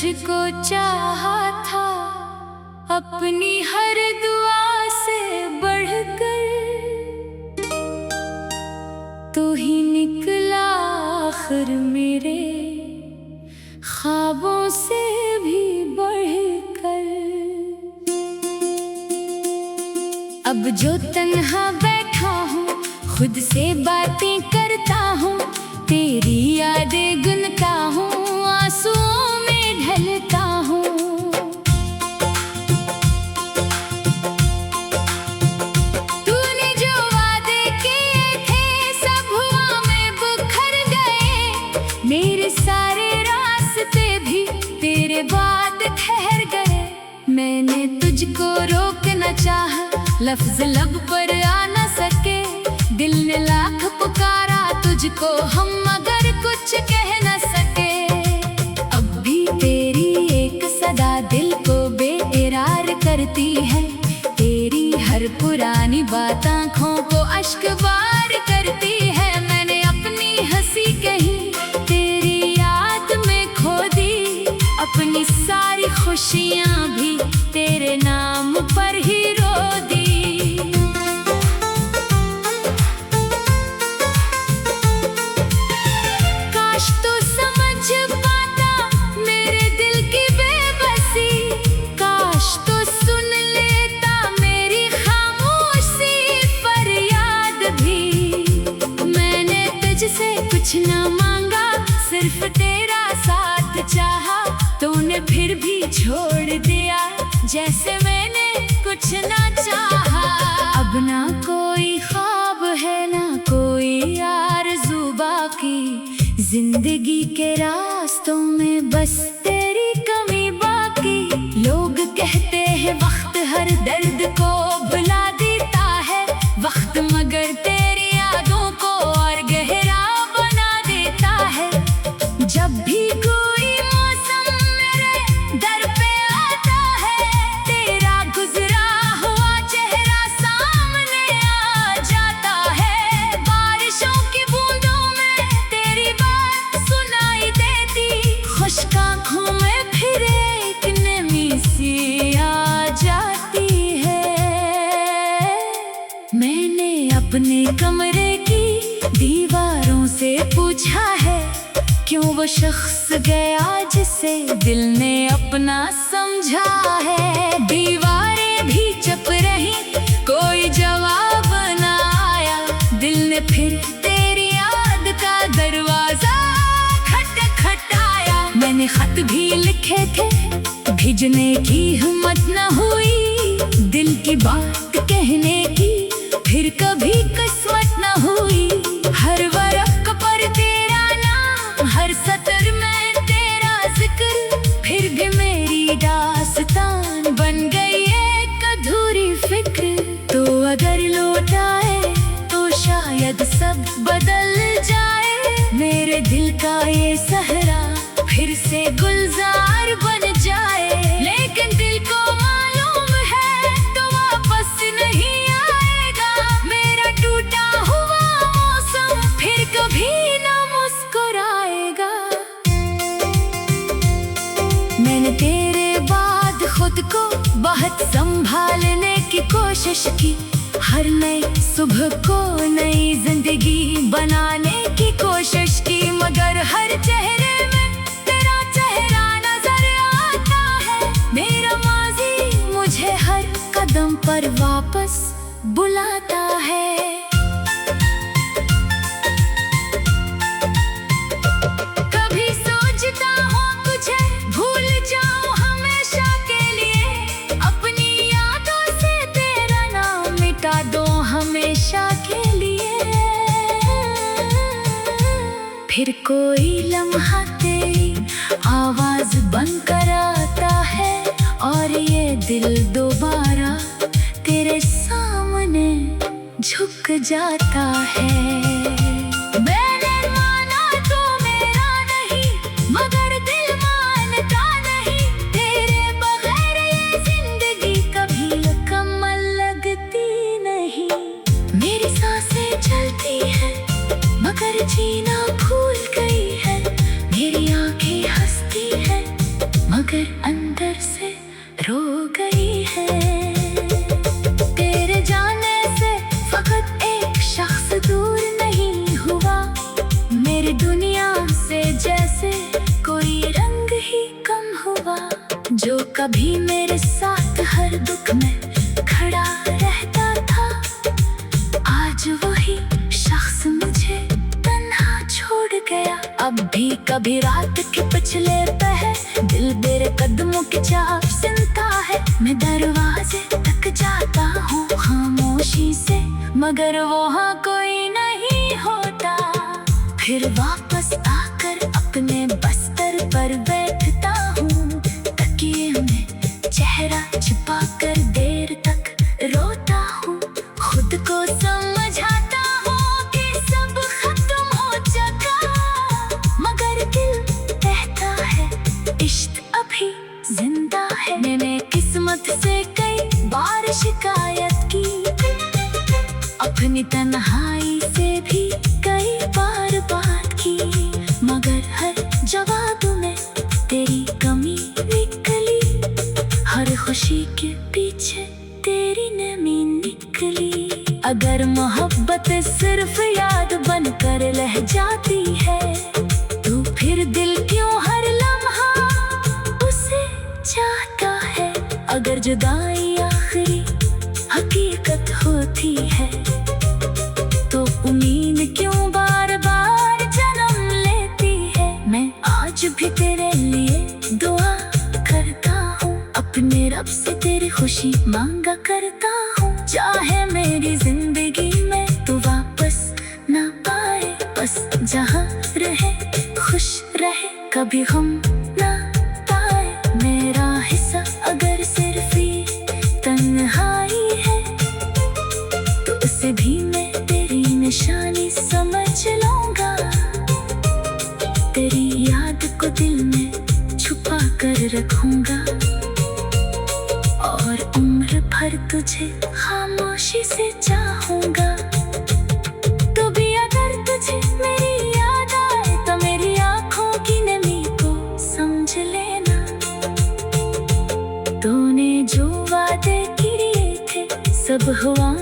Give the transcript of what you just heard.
तुझको चाहा था अपनी हर दुआ से बढ़कर, तू ही निकला आखिर मेरे ख्वाबों से भी बढ़कर। अब जो तन्हा बैठा हूँ खुद से बातें करता हूँ, तेरी यादें गुनता हूँ, आंसुओं में ढलता हूँ। तूने जो वादे किए थे सब हुआ में बिखर गए, मेरे सारे रास्ते भी तेरे बाद ठहर गए। मैंने तुझको रोकना चाहा, लफ्ज लब पर आ न सके, दिल ने लाख पुकारा तुझको हम मगर कुछ कह न सके। अब भी तेरी एक सदा दिल को बेकरार करती है, तेरी हर पुरानी बात आँखों को अश्क बार करती है। मैंने अपनी हंसी कहीं तेरी याद में खो दी, अपनी सारी खुशियाँ भी तेरे नाम पर ही रो दी। कुछ ना मांगा सिर्फ तेरा साथ चाहा, तूने फिर भी छोड़ दिया जैसे मैंने कुछ ना चाहा। अब ना कोई ख्वाब है ना कोई आरज़ू बाकी, जिंदगी के रास्तों में बस तेरी कमी बाकी। लोग कहते हैं वक्त हर दर्द को भुला देता है, वक्त मगर तेरी यादों को और गहरा जब भी कोई मौसम मेरे दर पे आता है, तेरा गुजरा हुआ चेहरा सामने आ जाता है। बारिशों की बूंदों में तेरी बात सुनाई देती, खुश्क आँखों में फिर एक नमी सी आ जाती है। मैंने अपने कमरे की दीवारों से पूछा है, क्यों वो शख्स गया जिसे दिल ने अपना समझा है। दीवारें भी चुप रही कोई जवाब ना आया, दिल ने फिर तेरी याद का दरवाजा खटखटाया। मैंने खत भी लिखे थे भेजने की हिम्मत न हुई, दिल की बात कहने की फिर कभी किस्मत न हुई। हर वर्क पर तेरा नाम, हर सतर में तेरा जिक्र, फिर भी मेरी दास्तान बन गई एक अधूरी फिक्र। तो अगर लौट आए तो शायद सब बदल जाए, मेरे दिल का ये सहरा फिर से गुलजार बन जाए। लेकिन दिल को मालूम है तो वापस नहीं आएगा, मेरा टूटा हुआ मौसम फिर कभी ना मुस्कुराएगा। मैंने तेरे बाद खुद को बहुत संभालने की कोशिश की, हर नई सुबह को नई जिंदगी बनाने की कोशिश की, मगर हर चेहरे में तेरा चेहरा नजर आता है। मेरा माजी मुझे हर कदम पर वापस बुलाता है। कभी सोचता हूँ तुझे भूल जाऊँ हमेशा के लिए, अपनी यादों से तेरा नाम मिटा दो हमेशा के लिए। फिर कोई लम्हा तेरी आवाज बनकर आता है, और ये दिल दोबारा तेरे सामने झुक जाता है। मैंने माना तो मेरा नहीं, मगर दिल मानता नहीं, तेरे बगैर ये जिंदगी कभी मुकम्मल लगती नहीं। मेरी सांसें चलती हैं मगर जीना भूल गई है, मेरी आंखें हंसती हैं मगर अंदर से रो गई है। तेरे जाने से फकत एक शख्स दूर नहीं हुआ, मेरी दुनिया से जैसे कोई रंग ही कम हुआ। जो कभी मेरे साथ हर दुख में खड़ा रहता था, आज वही शख्स मुझे तन्हा छोड़ गया। अब भी कभी रात के पिछले पहर दिल मेरे कदमों की चाप सुनता है। मैं दरवाजे तक जाता हूँ खामोशी से, मगर वहाँ कोई नहीं होता। फिर वापस आकर अपने बस्तर पर बैठता हूँ, तकिए में चेहरा छिपा कर देर तक रोता हूँ। खुद को समझाता हूँ कि सब खत्म हो चुका, मगर दिल कहता है इश्क अभी जिंदा है। मैंने किस्मत से कई बार शिकायत की, अपनी तन्हाई से भी कई बार बात की, मगर हर जवाब में तेरी कमी निकली। हर खुशी के पीछे तेरी नमी निकली। अगर मोहब्बत सिर्फ याद बनकर रह जाती है, तो फिर दिल क्यों हर लम्हा उसे चाहता है। अगर जुदाई आखिरी हकीकत होती है, तो उम्मीद क्यों बार बार जन्म लेती है। मैं आज भी तेरे लिए दुआ करता हूँ, अपने रब से तेरी खुशी मांगा करता हूँ। चाहे मेरी जिंदगी में तू वापस ना आए, बस जहाँ रहे खुश रहे, कभी हम ना पाए। मेरा हिस्सा अगर सिर्फ ये तन्हाई है, तो उसे भी मैं तेरी निशानी समझ लूंगा। तेरी याद को दिल में छुपा कर रखूंगा, और उम्र भर तुझे खामोशी से चाहूंगा। तो भी अगर तुझे मेरी याद आए, तो मेरी आंखों की नमी को समझ लेना। तूने जो वादे किए थे सब हुआ